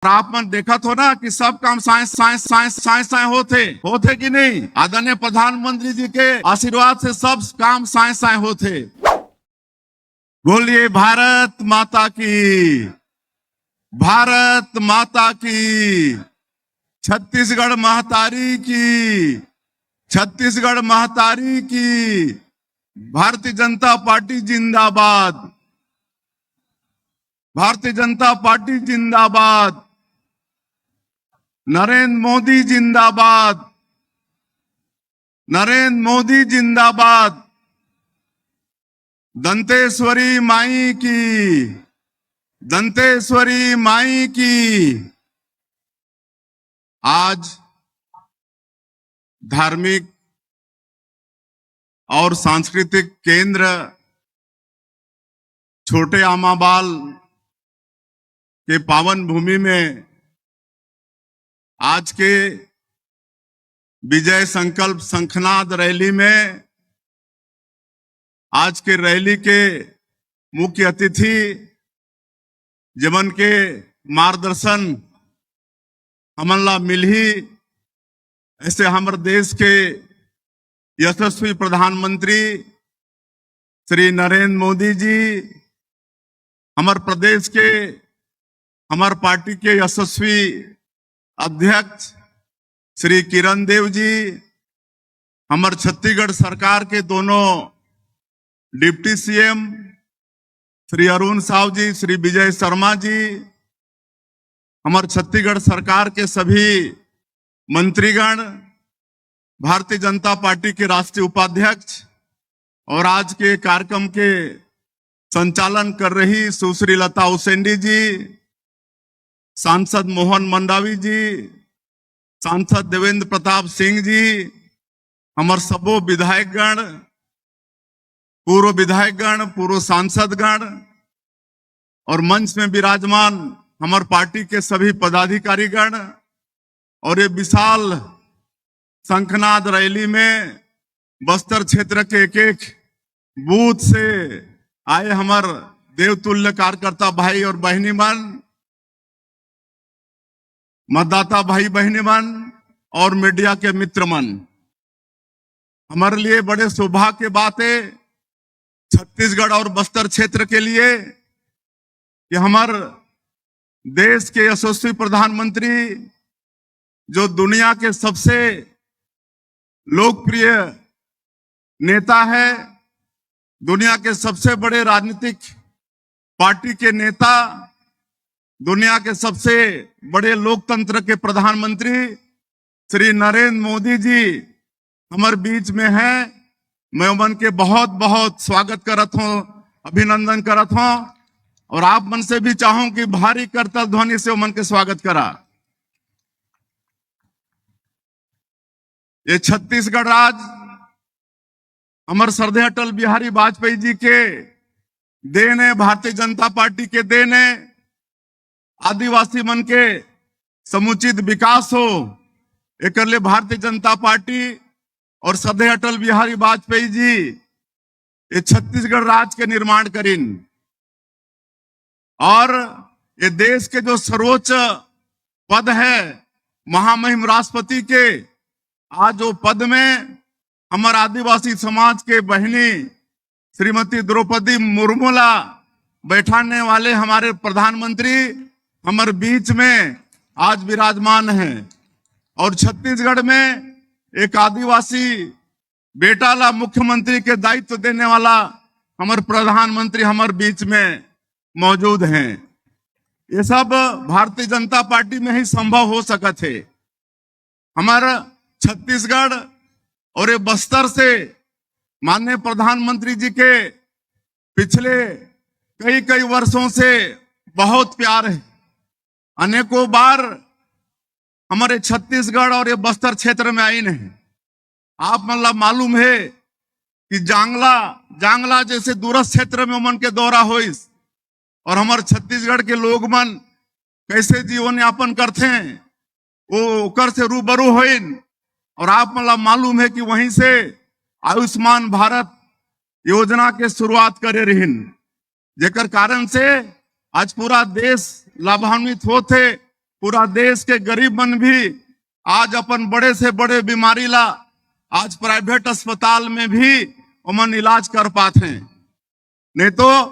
आप मन देखा तो ना कि सब काम साइंस साइंस साइंस साइंस होते कि नहीं। आदरणीय प्रधानमंत्री जी के आशीर्वाद से सब काम साइंस होते। बोलिए भारत माता की, भारत माता की, छत्तीसगढ़ महतारी की, छत्तीसगढ़ महतारी की, भारतीय जनता पार्टी जिंदाबाद, भारतीय जनता पार्टी जिंदाबाद, नरेंद्र मोदी जिंदाबाद, नरेंद्र मोदी जिंदाबाद, दंतेश्वरी माई की, दंतेश्वरी माई की। आज धार्मिक और सांस्कृतिक केंद्र छोटे आमाबाल के पावन भूमि में आज के विजय संकल्प शंखनाद रैली में आज के रैली के मुख्य अतिथि जमन के मार्गदर्शन हमन ला मिलही, ऐसे हमारे देश के यशस्वी प्रधानमंत्री श्री नरेंद्र मोदी जी, हमारे प्रदेश के हमारे पार्टी के यशस्वी अध्यक्ष श्री किरण देव जी, हमारे छत्तीसगढ़ सरकार के दोनों डिप्टी सीएम श्री अरुण साव जी, श्री विजय शर्मा जी, हमारे छत्तीसगढ़ सरकार के सभी मंत्रीगण, भारतीय जनता पार्टी के राष्ट्रीय उपाध्यक्ष और आज के कार्यक्रम के संचालन कर रही सुश्री लता उसेंडी जी, सांसद मोहन मंडावी जी, सांसद देवेंद्र प्रताप सिंह जी, हमारे सबो विधायकगण, पूर्व विधायकगण, पूर्व सांसदगण और मंच में विराजमान हमारे पार्टी के सभी पदाधिकारीगण और ये विशाल शंखनाद रैली में बस्तर क्षेत्र के एक एक बूथ से आए हमारे देवतुल्य कार्यकर्ता भाई और बहनी मन, मतदाता भाई बहनी मन और मीडिया के मित्र मन, हमारे लिए बड़े सौभाग्य की बात है छत्तीसगढ़ और बस्तर क्षेत्र के लिए कि हमारे देश के यशस्वी प्रधानमंत्री जो दुनिया के सबसे लोकप्रिय नेता है, दुनिया के सबसे बड़े राजनीतिक पार्टी के नेता, दुनिया के सबसे बड़े लोकतंत्र के प्रधानमंत्री श्री नरेंद्र मोदी जी हमारे बीच में हैं। मैं उमन के बहुत बहुत स्वागत करत हूं, अभिनंदन करत हूं और आप मन से भी चाहूं कि भारी करतल ध्वनि से उमन के स्वागत करा। ये छत्तीसगढ़ राज्य हमारे श्रद्धेय अटल बिहारी वाजपेयी जी के देन है, भारतीय जनता पार्टी के देन है। आदिवासी मन के समुचित विकास हो, एक लिए भारतीय जनता पार्टी और श्रद्धेय अटल बिहारी वाजपेयी जी ये छत्तीसगढ़ राज्य के निर्माण करीन और ये देश के जो सर्वोच्च पद है महामहिम राष्ट्रपति के, आज वो पद में हमारे आदिवासी समाज के बहनी श्रीमती द्रौपदी मुर्मू ला बैठाने वाले हमारे प्रधानमंत्री हमारे बीच में आज विराजमान हैं और छत्तीसगढ़ में एक आदिवासी बेटा ला मुख्यमंत्री के दायित्व देने वाला हमारे प्रधानमंत्री हमारे बीच में मौजूद हैं। ये सब भारतीय जनता पार्टी में ही संभव हो सका थे। हमारा छत्तीसगढ़ और ये बस्तर से माननीय प्रधानमंत्री जी के पिछले कई कई वर्षों से बहुत प्यार है। अनेकों बार हमारे छत्तीसगढ़ और ये बस्तर क्षेत्र में आई नहीं। आप मतलब मालूम है कि जांगला जैसे दूरस्थ क्षेत्र में मन के दौरा होइस और हमारे छत्तीसगढ़ के लोग मन कैसे जीवन यापन करते हैं वो कर से रूबरू होइन और आप मतलब मालूम है कि वहीं से आयुष्मान भारत योजना के शुरुआत करे रहिन, जेकर कारण से आज पूरा देश लाभान्वित होते पूरा देश के गरीब मन भी आज अपन बड़े से बड़े बीमारी ला आज प्राइवेट अस्पताल में भी उमन इलाज कर पाते हैं। नहीं तो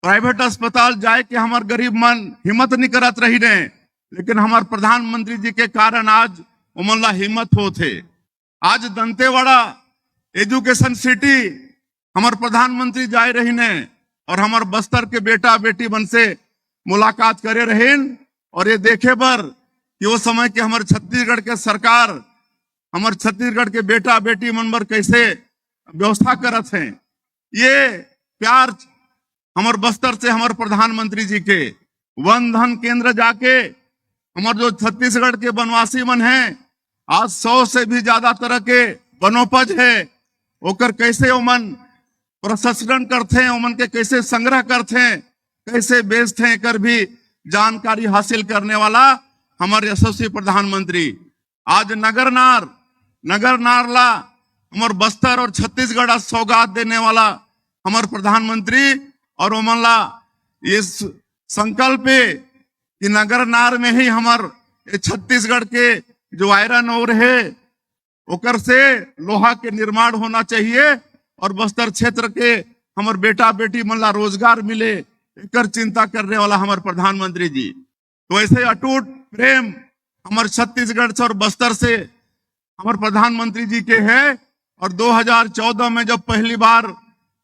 प्राइवेट अस्पताल जाए के हमार गरीब मन हिम्मत नहीं करत रही ने, लेकिन हमार प्रधानमंत्री जी के कारण आज उमन ला हिम्मत होते। आज दंतेवाड़ा एजुकेशन सिटी हमार प्रधानमंत्री जाए रही ने और हमार बस्तर के बेटा बेटी मन से मुलाकात करे रहीन और ये देखे बर कि वो समय के हमारे छत्तीसगढ़ के सरकार हमारे छत्तीसगढ़ के बेटा बेटी मन बर कैसे व्यवस्था करत हैं। ये प्यार हमारे बस्तर से हमारे प्रधानमंत्री जी के वन धन केंद्र जाके हमारे जो छत्तीसगढ़ के वनवासी मन हैं आज 100 से भी ज्यादा तरह के वनोपज है, ओकर कैसे ओमन प्रसंस्करण करते हैं, ओमन के कैसे संग्रह करते हैं, कैसे बेचते हैं कर भी जानकारी हासिल करने वाला हमारे यशस्वी प्रधानमंत्री। आज नगर नार ला हमारे बस्तर और छत्तीसगढ़ सौगात देने वाला हमारे प्रधानमंत्री और ओमन ला ये संकल्प है कि नगर नार में ही हमारे छत्तीसगढ़ के जो आयरन ओर है ओकर से लोहा के निर्माण होना चाहिए और बस्तर क्षेत्र के हमारे बेटा बेटी मन ला रोजगार मिले, एकर चिंता करने वाला हमारे प्रधानमंत्री जी। तो ऐसे अटूट प्रेम हमारे छत्तीसगढ़ से और बस्तर से हमारे प्रधानमंत्री जी के है। और 2014 में जब पहली बार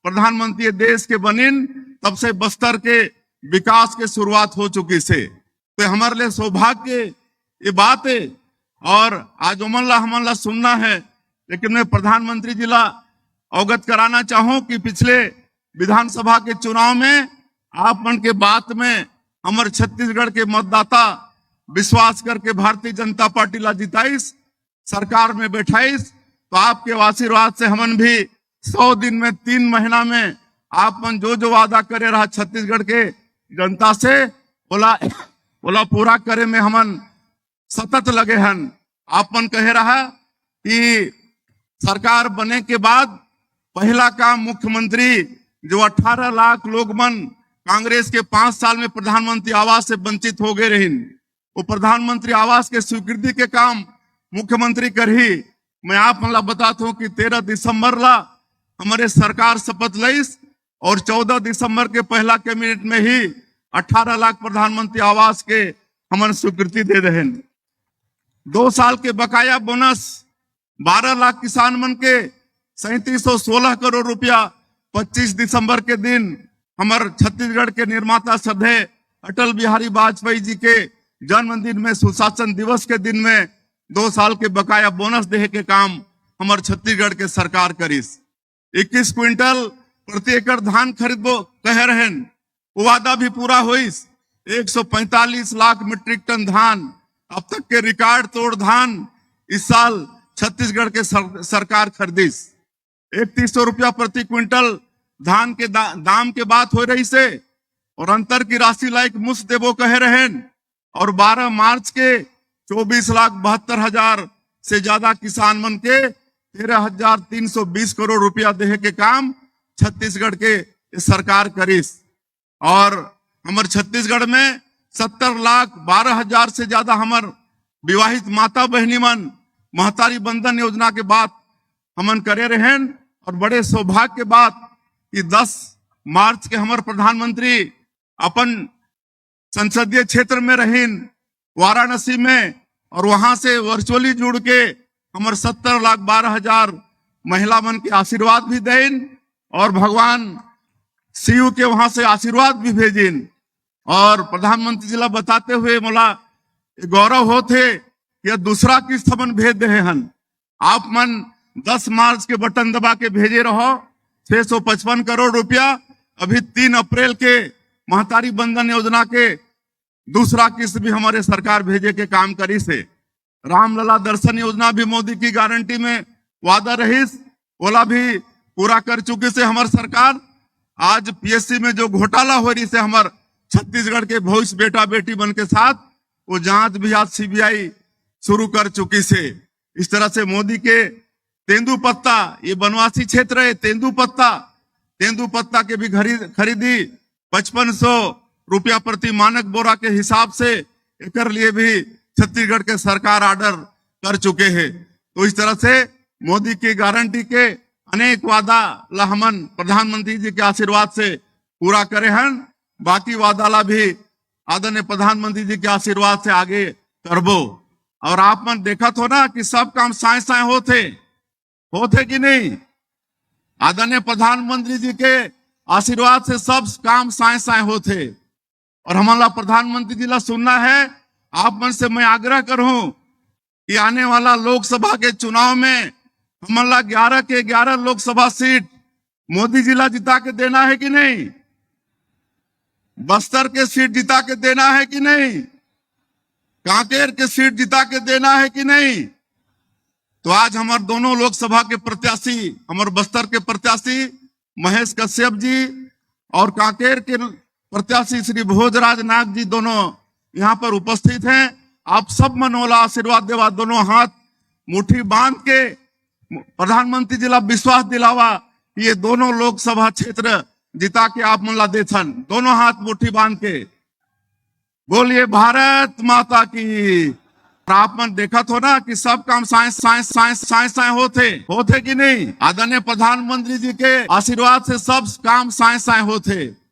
प्रधानमंत्री देश के बनिन तब से बस्तर के विकास के शुरुआत हो चुकी से, तो हमारे लिए सौभाग्य ये बात है। और आज हमन ला सुनना है, लेकिन मैं प्रधानमंत्री जी ला अवगत कराना चाहूं कि पिछले विधानसभा के चुनाव में आप मन के बात में हमारे छत्तीसगढ़ के मतदाता विश्वास करके भारतीय जनता पार्टी ला जिताइस, सरकार में बैठाइस। तो आपके आशीर्वाद से हमन भी 100 दिन में 3 महीना में आप मन जो वादा करे रहा छत्तीसगढ़ के जनता से बोला पूरा करे में हमन सतत लगे हन। आप मन कहे रहा कि सरकार बने के बाद पहला काम मुख्यमंत्री जो 18 लाख लोग मन कांग्रेस के 5 साल में प्रधानमंत्री आवास से वंचित हो गए रही, वो प्रधानमंत्री आवास के स्वीकृति के काम मुख्यमंत्री कर ही। मैं आप मन ला बताता हूँ कि 13 दिसंबर ला हमारे सरकार शपथ लईस और 14 दिसंबर के पहला कैबिनेट में ही 18 लाख प्रधानमंत्री आवास के हमन स्वीकृति दे रहे। 2 साल के बकाया बोनस 12 लाख किसान मन के 3716 करोड़ रुपया 25 दिसंबर के दिन हमारे छत्तीसगढ़ के निर्माता श्रद्धेय अटल बिहारी वाजपेयी जी के जन्मदिन में सुशासन दिवस के दिन में 2 साल के बकाया बोनस देहे के काम हमारे छत्तीसगढ़ के सरकार करिस। 21 क्विंटल प्रति एकड़ धान खरीदबो कह रहे, वो वादा भी पूरा हुईस। 145 लाख मीट्रिक टन धान, अब तक के रिकॉर्ड तोड़ धान इस साल छत्तीसगढ़ के सरकार खरीदिस। 3100 रुपया प्रति क्विंटल धान के दाम के बात हो रही से और अंतर की राशि लाइक मुफ्त देवो कहे रहे। और 12 मार्च के 24,72,000 से ज्यादा किसान मन के 13,320 करोड़ रुपया देहे के काम छत्तीसगढ़ के सरकार करिस। और हमारे छत्तीसगढ़ में 70,12,000 से ज्यादा हमार विवाहित माता बहनी मन महतारी बंधन योजना के बात हमन करे रहे। और बड़े सौभाग्य के बात कि 10 मार्च के हमारे प्रधानमंत्री अपन संसदीय क्षेत्र में रहीन वाराणसी में, और वहां से वर्चुअली जुड़ के हमारे 70,12,000 महिला मन के आशीर्वाद भी देन और भगवान शिव के वहां से आशीर्वाद भी भेजिन। और प्रधानमंत्री जी ला बताते हुए मोला गौरव होते कि दूसरा किस्त हमन भेज दे हन। आप मन 10 मार्च के बटन दबा के भेजे रहो 655 करोड़ रुपया। अभी 3 अप्रैल के महतारी बंधन योजना के दूसरा किस्त भी हमारे सरकार भेजे के काम करी से। रामलला दर्शन योजना भी मोदी की गारंटी में वादा रहीस, ओला भी पूरा कर चुकी से हमारे सरकार। आज पीएससी में जो घोटाला हो रही से हमारे छत्तीसगढ़ के भविष्य बेटा बेटी बन के साथ वो जांच भी आज सीबीआई शुरू कर चुकी से। इस तरह से मोदी के तेंदुपत्ता, ये वनवासी क्षेत्र है, तेंदुपत्ता के भी खरीदी 5500 रुपया प्रति मानक बोरा के हिसाब से एकर लिए भी छत्तीसगढ़ के सरकार ऑर्डर कर चुके हैं। तो इस तरह से मोदी की गारंटी के अनेक वादा ला हमन प्रधानमंत्री जी के आशीर्वाद से पूरा करे हन। बाकी वादा ला भी आदरणीय प्रधानमंत्री जी के आशीर्वाद से आगे करबो। और आप मन देखा हो ना कि सब काम साए साए होते कि नहीं। आदरणीय प्रधानमंत्री जी के आशीर्वाद से सब काम साए साए होते। और हमारा प्रधानमंत्री जी ला सुनना है। आप मन से मैं आग्रह करूं कि आने वाला लोकसभा के चुनाव में हमारा 11 के 11 लोकसभा सीट मोदी जी ला जिता के देना है कि नहीं। बस्तर के सीट जिता के देना है कि नहीं। कांकेर के सीट जिता के देना है कि नहीं। तो आज हमारे दोनों लोकसभा के प्रत्याशी, हमारे बस्तर के प्रत्याशी महेश कश्यप जी और कांकेर के प्रत्याशी श्री भोजराज नाग जी दोनों यहाँ पर उपस्थित हैं। आप सब मनोला आशीर्वाद देवा, दोनों हाथ मुट्ठी बांध के प्रधानमंत्री जी ला विश्वास दिलावा कि ये दोनों लोकसभा क्षेत्र जिता के आप मन ला देथन। दोनों हाथ मुट्ठी बांध के बोलिए भारत माता की। आप मन देखा हो ना कि सब काम साए होते कि नहीं। आदरणीय प्रधानमंत्री जी के आशीर्वाद से सब काम साए होते।